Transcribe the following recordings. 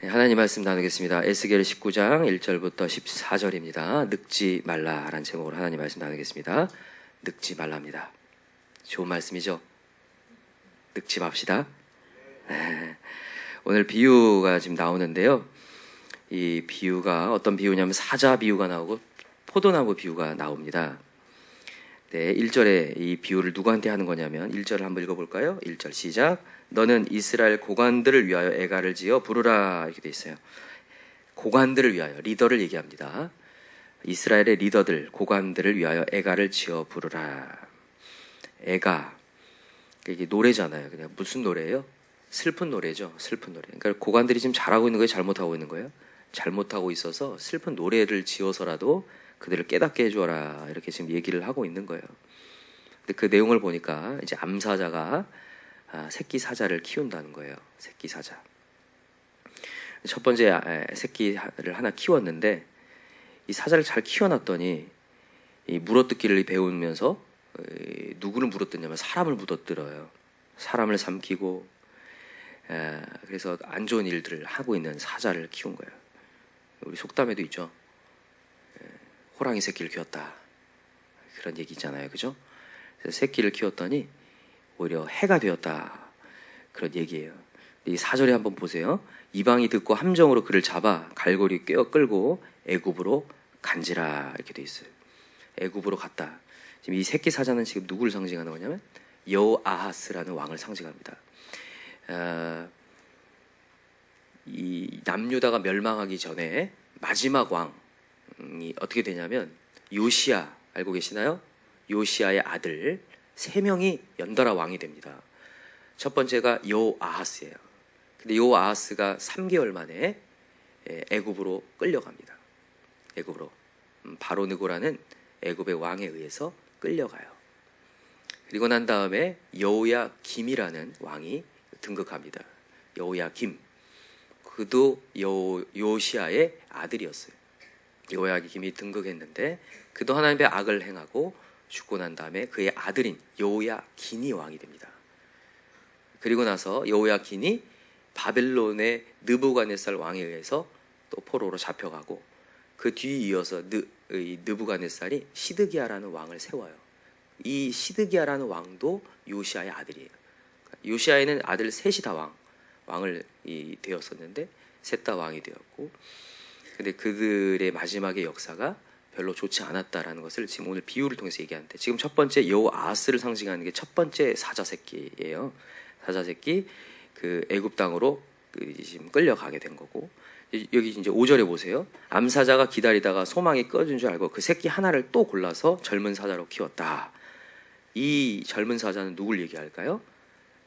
하나님 말씀 나누겠습니다. 에스겔 19장 1절부터 14절입니다. 늙지 말라라는 제목으로 하나님 말씀 나누겠습니다. 늙지 말랍니다. 좋은 말씀이죠? 늙지 맙시다. 오늘 비유가 지금 나오는데요. 이 비유가 어떤 비유냐면 사자 비유가 나오고 포도나무 비유가 나옵니다. 네, 1절에 이 비유를 누구한테 하는 거냐면 1절을 한번 읽어볼까요? 1절 시작. 너는 이스라엘 고관들을 위하여 애가를 지어 부르라, 이렇게 돼 있어요. 고관들을 위하여, 리더를 얘기합니다. 이스라엘의 리더들, 고관들을 위하여 애가를 지어 부르라. 애가, 이게 노래잖아요. 그냥 무슨 노래예요? 슬픈 노래죠. 슬픈 노래. 그러니까 고관들이 지금 잘하고 있는 거예요? 잘못하고 있는 거예요? 잘못하고 있어서 슬픈 노래를 지어서라도 그들을 깨닫게 해줘라, 이렇게 지금 얘기를 하고 있는 거예요. 근데 그 내용을 보니까 이제 암사자가 새끼 사자를 키운다는 거예요. 새끼 사자. 첫 번째 새끼를 하나 키웠는데 이 사자를 잘 키워놨더니 이 물어뜯기를 배우면서 누구를 물어뜯냐면 사람을 물어뜯어요. 사람을 삼키고 그래서 안 좋은 일들을 하고 있는 사자를 키운 거예요. 우리 속담에도 있죠. 호랑이 새끼를 키웠다, 그런 얘기 있잖아요. 그죠? 그래서 새끼를 키웠더니 오히려 해가 되었다, 그런 얘기예요. 이 4절에 한번 보세요. 이방이 듣고 함정으로 그를 잡아 갈고리 꿰어 끌고 애굽으로 간지라, 이렇게 돼 있어요. 애굽으로 갔다. 지금 이 새끼 사자는 지금 누구를 상징하는 거냐면 여호아하스라는 왕을 상징합니다. 이 남유다가 멸망하기 전에 마지막 왕이 어떻게 되냐면 요시야, 알고 계시나요? 요시야의 아들 3명이 연달아 왕이 됩니다. 첫 번째가 여호아하스예요. 근데 여호아하스가 3개월 만에 애굽으로 끌려갑니다. 애굽으로 바로 느고라는 애굽의 왕에 의해서 끌려가요. 그리고 난 다음에 여호야김이라는 왕이 등극합니다. 여호야김, 그도 요시야의 아들이었어요. 여호야김이 등극했는데 그도 하나님의 악을 행하고 죽고 난 다음에 그의 아들인 여호야긴이 왕이 됩니다. 그리고 나서 여호야긴이 바벨론의 느부갓네살 왕에 의해서 또 포로로 잡혀가고 그 뒤에 이어서 느부갓네살이 시드기야라는 왕을 세워요. 이 시드기야라는 왕도 요시야의 아들이에요. 요시야에는 아들 셋이 다 왕을 되었었는데 셋 다 왕이 되었고, 근데 그들의 마지막의 역사가 별로 좋지 않았다라는 것을 지금 오늘 비유를 통해서 얘기하는데, 지금 첫 번째 여호아하스를 상징하는 게 첫 번째 사자 새끼예요. 사자 새끼, 그 애굽 땅으로 지금 끌려가게 된 거고, 여기 이제 5절에 보세요. 암사자가 기다리다가 소망이 꺼진 줄 알고 그 새끼 하나를 또 골라서 젊은 사자로 키웠다. 이 젊은 사자는 누굴 얘기할까요?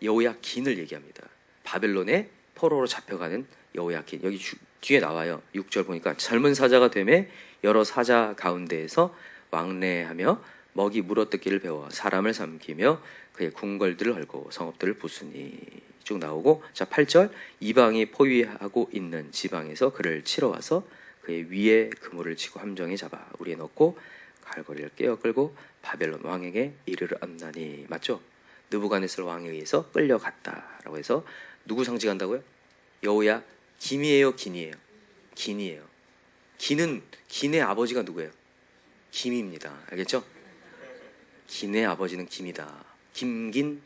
여호야긴을 얘기합니다. 바벨론의 포로로 잡혀가는 여호야긴. 여기 뒤에 나와요. 6절 보니까 젊은 사자가 되매 여러 사자 가운데에서 왕래하며 먹이 물어뜯기를 배워 사람을 삼키며 그의 궁궐들을 헐고 성읍들을 부수니, 쭉 나오고, 자 8절 이방이 포위하고 있는 지방에서 그를 치러 와서 그의 위에 그물을 치고 함정에 잡아 우리에 넣고 갈고리를 깨어 끌고 바벨론 왕에게 이르러 얻나니. 맞죠? 느부갓네살 왕에 의해서 끌려갔다라고 해서 누구 상징한다고요? 여호야김이에요, 긴이에요? 긴이에요. 긴의 아버지가 누구예요? 김입니다. 알겠죠? 긴의 아버지는 김이다. 김긴.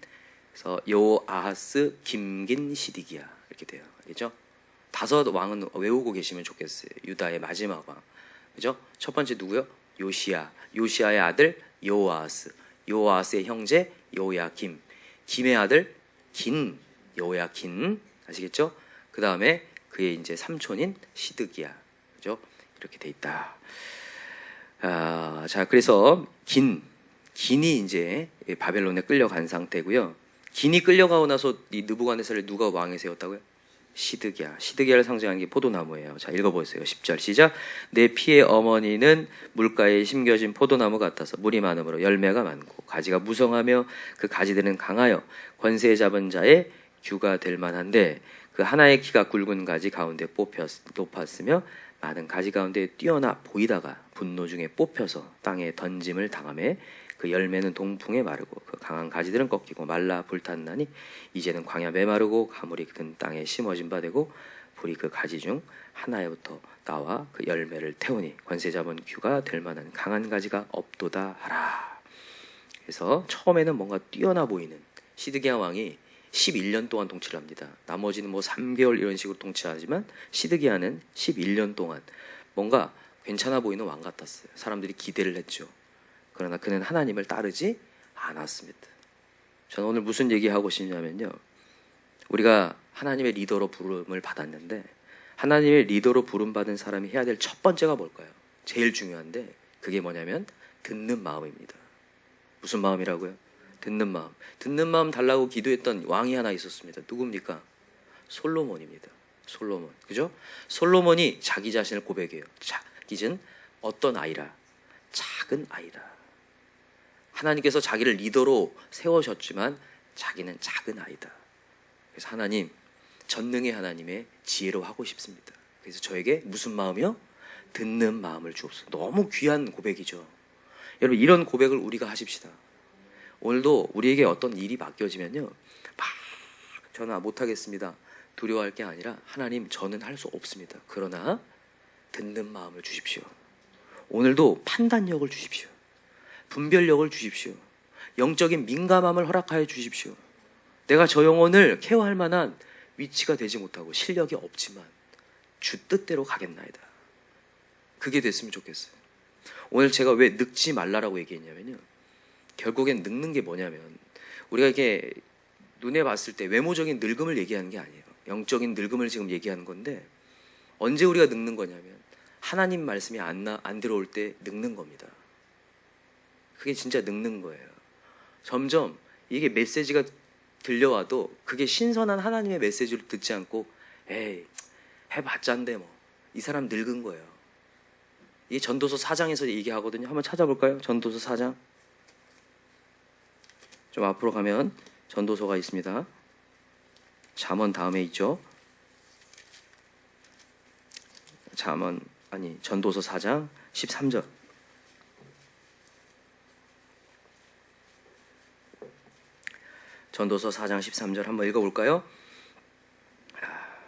그래서 여호아하스, 김긴, 시드기야, 이렇게 돼요. 알겠죠? 5 왕은 외우고 계시면 좋겠어요. 유다의 마지막 왕. 그죠? 첫 번째 누구요? 요시야. 요시야의 아들 여호아하스. 여호아하스의 형제 여호야김. 김의 아들 긴, 여호야긴. 아시겠죠? 그 다음에 그의 이제 삼촌인 시드기야. 그죠? 이렇게 돼 있다. 자, 그래서 긴이 이제 바벨론에 끌려간 상태고요. 긴이 끌려가고 나서 이 느부갓네살을 누가 왕에 세웠다고요? 시드기야. 시드기야를 상징하는 게 포도나무예요. 자, 읽어보세요. 10절 시작. 내 피의 어머니는 물가에 심겨진 포도나무 같아서 물이 많으므로 열매가 많고 가지가 무성하며 그 가지들은 강하여 권세 잡은 자의 규가 될 만한데 그 하나의 키가 굵은 가지 가운데 높았으며 많은 가지 가운데 뛰어나 보이다가 분노 중에 뽑혀서 땅에 던짐을 당하매 그 열매는 동풍에 마르고 그 강한 가지들은 꺾이고 말라 불탔나니 이제는 광야 메마르고 가물이 든 땅에 심어진 바 되고 불이 그 가지 중 하나에부터 나와 그 열매를 태우니 권세 잡은 규가 될 만한 강한 가지가 없도다 하라. 그래서 처음에는 뭔가 뛰어나 보이는 시드기야 왕이 11년 동안 통치를 합니다. 나머지는 뭐 3개월 이런 식으로 통치하지만 시드기야는 11년 동안 뭔가 괜찮아 보이는 왕 같았어요. 사람들이 기대를 했죠. 그러나 그는 하나님을 따르지 않았습니다. 저는 오늘 무슨 얘기하고 싶냐면요, 우리가 하나님의 리더로 부름을 받았는데 하나님의 리더로 부름받은 사람이 해야 될 첫 번째가 뭘까요? 제일 중요한데 그게 뭐냐면 듣는 마음입니다. 무슨 마음이라고요? 듣는 마음. 듣는 마음 달라고 기도했던 왕이 하나 있었습니다. 누굽니까? 솔로몬입니다. 솔로몬. 그죠? 솔로몬이 자기 자신을 고백해요. 자기는 어떤 아이라? 작은 아이라. 하나님께서 자기를 리더로 세우셨지만 자기는 작은 아이다. 그래서 하나님, 전능의 하나님의 지혜로 하고 싶습니다. 그래서 저에게 무슨 마음이요? 듣는 마음을 주옵소서. 너무 귀한 고백이죠. 여러분, 이런 고백을 우리가 하십시다. 오늘도 우리에게 어떤 일이 맡겨지면요, 막 저는 못하겠습니다, 두려워할 게 아니라 하나님, 저는 할 수 없습니다. 그러나 듣는 마음을 주십시오. 오늘도 판단력을 주십시오. 분별력을 주십시오. 영적인 민감함을 허락하여 주십시오. 내가 저 영혼을 케어할 만한 위치가 되지 못하고 실력이 없지만 주 뜻대로 가겠나이다. 그게 됐으면 좋겠어요. 오늘 제가 왜 늙지 말라라고 얘기했냐면요, 결국엔 늙는 게 뭐냐면 우리가 이게 눈에 봤을 때 외모적인 늙음을 얘기하는 게 아니에요. 영적인 늙음을 지금 얘기하는 건데, 언제 우리가 늙는 거냐면 하나님 말씀이 안 들어올 때 늙는 겁니다. 그게 진짜 늙는 거예요. 점점 이게 메시지가 들려와도 그게 신선한 하나님의 메시지를 듣지 않고 에이, 해봤자인데 뭐, 이 사람 늙은 거예요. 이게 전도서 4장에서 얘기하거든요. 한번 찾아볼까요? 전도서 4장. 좀 앞으로 가면 전도서가 있습니다. 잠언 다음에 있죠. 전도서 4장 13절. 전도서 4장 13절 한번 읽어볼까요?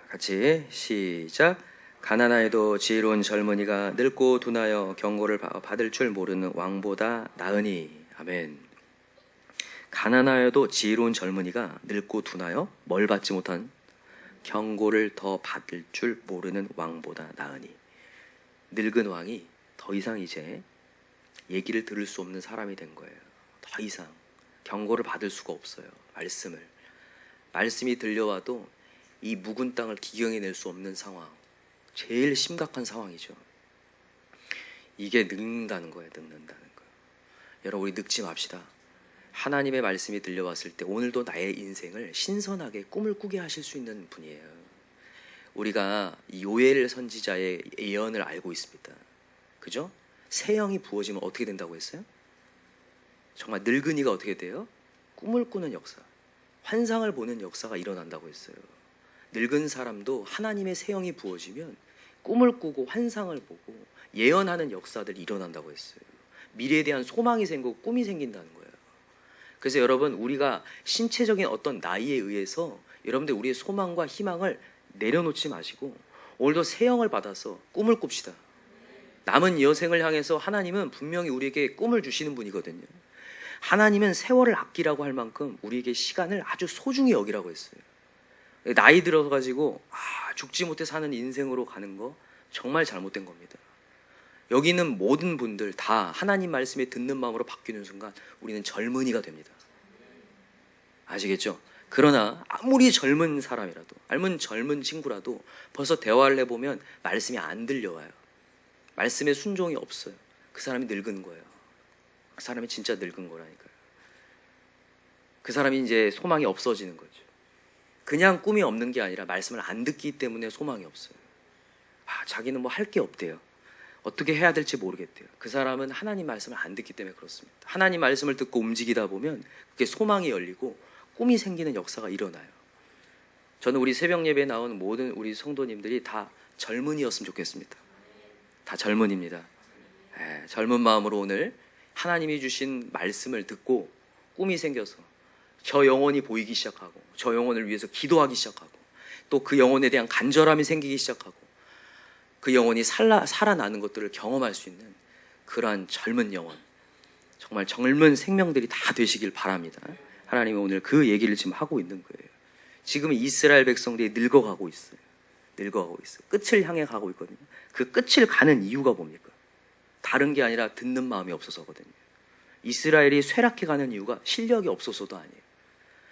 같이 시작. 가난하여도 지혜로운 젊은이가 늙고 둔하여 경고를 받을 줄 모르는 왕보다 나으니. 아멘. 가난하여도 지혜로운 젊은이가 늙고 둔하여 뭘 받지 못한? 경고를 더 받을 줄 모르는 왕보다 나으니. 늙은 왕이 더 이상 이제 얘기를 들을 수 없는 사람이 된 거예요. 더 이상 경고를 받을 수가 없어요. 말씀이 들려와도 이 묵은 땅을 기경해낼 수 없는 상황, 제일 심각한 상황이죠. 이게 늙는다는 거예요. 여러분, 우리 늙지 맙시다. 하나님의 말씀이 들려왔을 때 오늘도 나의 인생을 신선하게 꿈을 꾸게 하실 수 있는 분이에요. 우리가 요엘 선지자의 예언을 알고 있습니다. 그죠? 새 영이 부어지면 어떻게 된다고 했어요? 정말 늙은이가 어떻게 돼요? 꿈을 꾸는 역사, 환상을 보는 역사가 일어난다고 했어요. 늙은 사람도 하나님의 새 영이 부어지면 꿈을 꾸고 환상을 보고 예언하는 역사들이 일어난다고 했어요. 미래에 대한 소망이 생기고 꿈이 생긴다는 거예요. 그래서 여러분, 우리가 신체적인 어떤 나이에 의해서 여러분들 우리의 소망과 희망을 내려놓지 마시고 오늘도 새 영을 받아서 꿈을 꿉시다. 남은 여생을 향해서 하나님은 분명히 우리에게 꿈을 주시는 분이거든요. 하나님은 세월을 아끼라고 할 만큼 우리에게 시간을 아주 소중히 여기라고 했어요. 나이 들어가지고 죽지 못해 사는 인생으로 가는 거 정말 잘못된 겁니다. 여기 있는 모든 분들 다 하나님 말씀에 듣는 마음으로 바뀌는 순간 우리는 젊은이가 됩니다. 아시겠죠? 그러나 아무리 젊은 사람이라도, 아니면 젊은 친구라도 벌써 대화를 해보면 말씀이 안 들려와요. 말씀에 순종이 없어요. 그 사람이 늙은 거예요. 그 사람이 진짜 늙은 거라니까요. 그 사람이 이제 소망이 없어지는 거죠. 그냥 꿈이 없는 게 아니라 말씀을 안 듣기 때문에 소망이 없어요. 자기는 뭐 할 게 없대요. 어떻게 해야 될지 모르겠대요. 그 사람은 하나님 말씀을 안 듣기 때문에 그렇습니다. 하나님 말씀을 듣고 움직이다 보면 그게 소망이 열리고 꿈이 생기는 역사가 일어나요. 저는 우리 새벽 예배에 나온 모든 우리 성도님들이 다 젊은이였으면 좋겠습니다. 다 젊은입니다. 젊은 마음으로 오늘 하나님이 주신 말씀을 듣고 꿈이 생겨서 저 영혼이 보이기 시작하고 저 영혼을 위해서 기도하기 시작하고 또 그 영혼에 대한 간절함이 생기기 시작하고 그 영혼이 살아나는 것들을 경험할 수 있는 그러한 젊은 영혼, 정말 젊은 생명들이 다 되시길 바랍니다. 하나님은 오늘 그 얘기를 지금 하고 있는 거예요. 지금 이스라엘 백성들이 늙어가고 있어요. 끝을 향해 가고 있거든요. 그 끝을 가는 이유가 뭡니까? 다른 게 아니라 듣는 마음이 없어서거든요. 이스라엘이 쇠락해가는 이유가 실력이 없어서도 아니에요.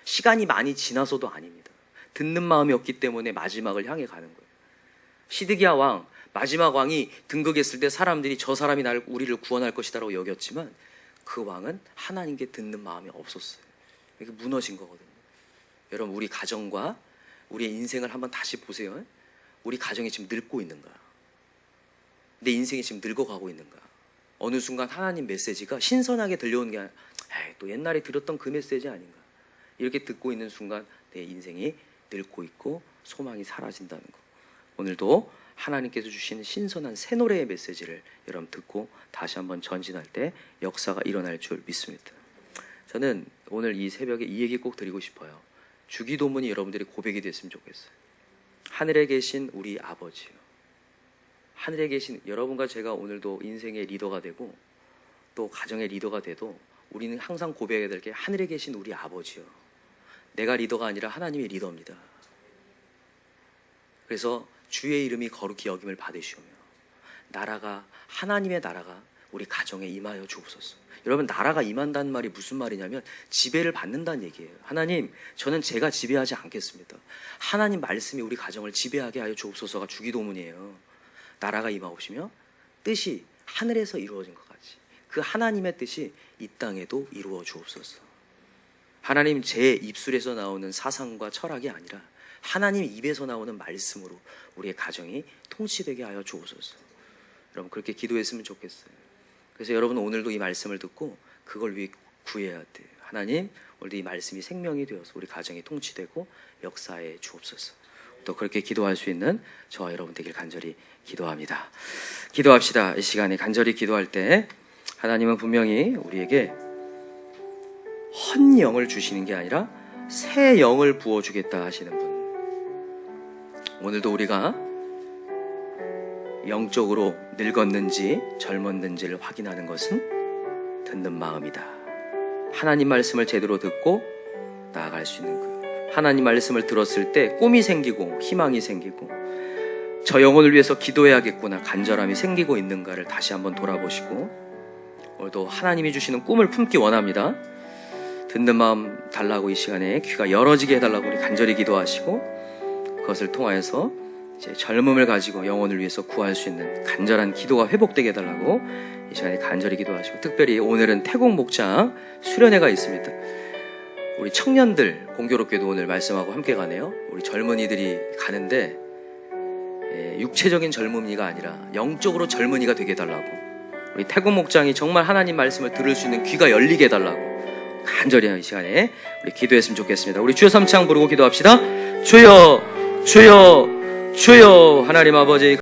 시간이 많이 지나서도 아닙니다. 듣는 마음이 없기 때문에 마지막을 향해 가는 거예요. 시드기야 왕, 마지막 왕이 등극했을 때 사람들이 저 사람이 우리를 구원할 것이다라고 여겼지만 그 왕은 하나님께 듣는 마음이 없었어요. 이게 무너진 거거든요. 여러분, 우리 가정과 우리의 인생을 한번 다시 보세요. 우리 가정이 지금 늙고 있는가? 내 인생이 지금 늙어가고 있는가? 어느 순간 하나님 메시지가 신선하게 들려오는 게 아니라 또 옛날에 들었던 그 메시지 아닌가? 이렇게 듣고 있는 순간 내 인생이 늙고 있고 소망이 사라진다는 거. 오늘도 하나님께서 주시는 신선한 새 노래의 메시지를 여러분 듣고 다시 한번 전진할 때 역사가 일어날 줄 믿습니다. 저는 오늘 이 새벽에 이 얘기 꼭 드리고 싶어요. 주기도문이 여러분들이 고백이 됐으면 좋겠어요. 하늘에 계신 우리 아버지요. 하늘에 계신 여러분과 제가 오늘도 인생의 리더가 되고 또 가정의 리더가 돼도 우리는 항상 고백해야 될 게 하늘에 계신 우리 아버지요. 내가 리더가 아니라 하나님이 리더입니다. 그래서 주의 이름이 거룩히 여김을 받으시오며 나라가, 하나님의 나라가 우리 가정에 임하여 주옵소서. 여러분, 나라가 임한다는 말이 무슨 말이냐면 지배를 받는다는 얘기예요. 하나님, 저는 제가 지배하지 않겠습니다. 하나님 말씀이 우리 가정을 지배하게 하여 주옵소서가 주기도문이에요. 나라가 임하옵시며 뜻이 하늘에서 이루어진 것 같이 그 하나님의 뜻이 이 땅에도 이루어 주옵소서. 하나님, 제 입술에서 나오는 사상과 철학이 아니라 하나님 입에서 나오는 말씀으로 우리의 가정이 통치되게 하여 주옵소서. 여러분, 그렇게 기도했으면 좋겠어요. 그래서 여러분, 오늘도 이 말씀을 듣고 그걸 위해 구해야 돼요. 하나님, 오늘도 이 말씀이 생명이 되어서 우리 가정이 통치되고 역사해 주옵소서. 또 그렇게 기도할 수 있는 저와 여러분 되길 간절히 기도합니다. 기도합시다. 이 시간에 간절히 기도할 때 하나님은 분명히 우리에게 헌 영을 주시는 게 아니라 새 영을 부어주겠다 하시는 분. 오늘도 우리가 영적으로 늙었는지 젊었는지를 확인하는 것은 듣는 마음이다. 하나님 말씀을 제대로 듣고 나아갈 수 있는 거예요. 하나님 말씀을 들었을 때 꿈이 생기고 희망이 생기고 저 영혼을 위해서 기도해야겠구나 간절함이 생기고 있는가를 다시 한번 돌아보시고 오늘도 하나님이 주시는 꿈을 품기 원합니다. 듣는 마음 달라고 이 시간에 귀가 열어지게 해달라고 우리 간절히 기도하시고 그것을 통하여서 이제 젊음을 가지고 영혼을 위해서 구할 수 있는 간절한 기도가 회복되게 해달라고 이 시간에 간절히 기도하시고 특별히 오늘은 태국 목장 수련회가 있습니다. 우리 청년들 공교롭게도 오늘 말씀하고 함께 가네요. 우리 젊은이들이 가는데 육체적인 젊은이가 아니라 영적으로 젊은이가 되게 해달라고 우리 태국 목장이 정말 하나님 말씀을 들을 수 있는 귀가 열리게 해달라고 간절히 이 시간에 우리 기도했으면 좋겠습니다. 우리 주여 삼창 부르고 기도합시다. 주여 주여 주여 하나님 아버지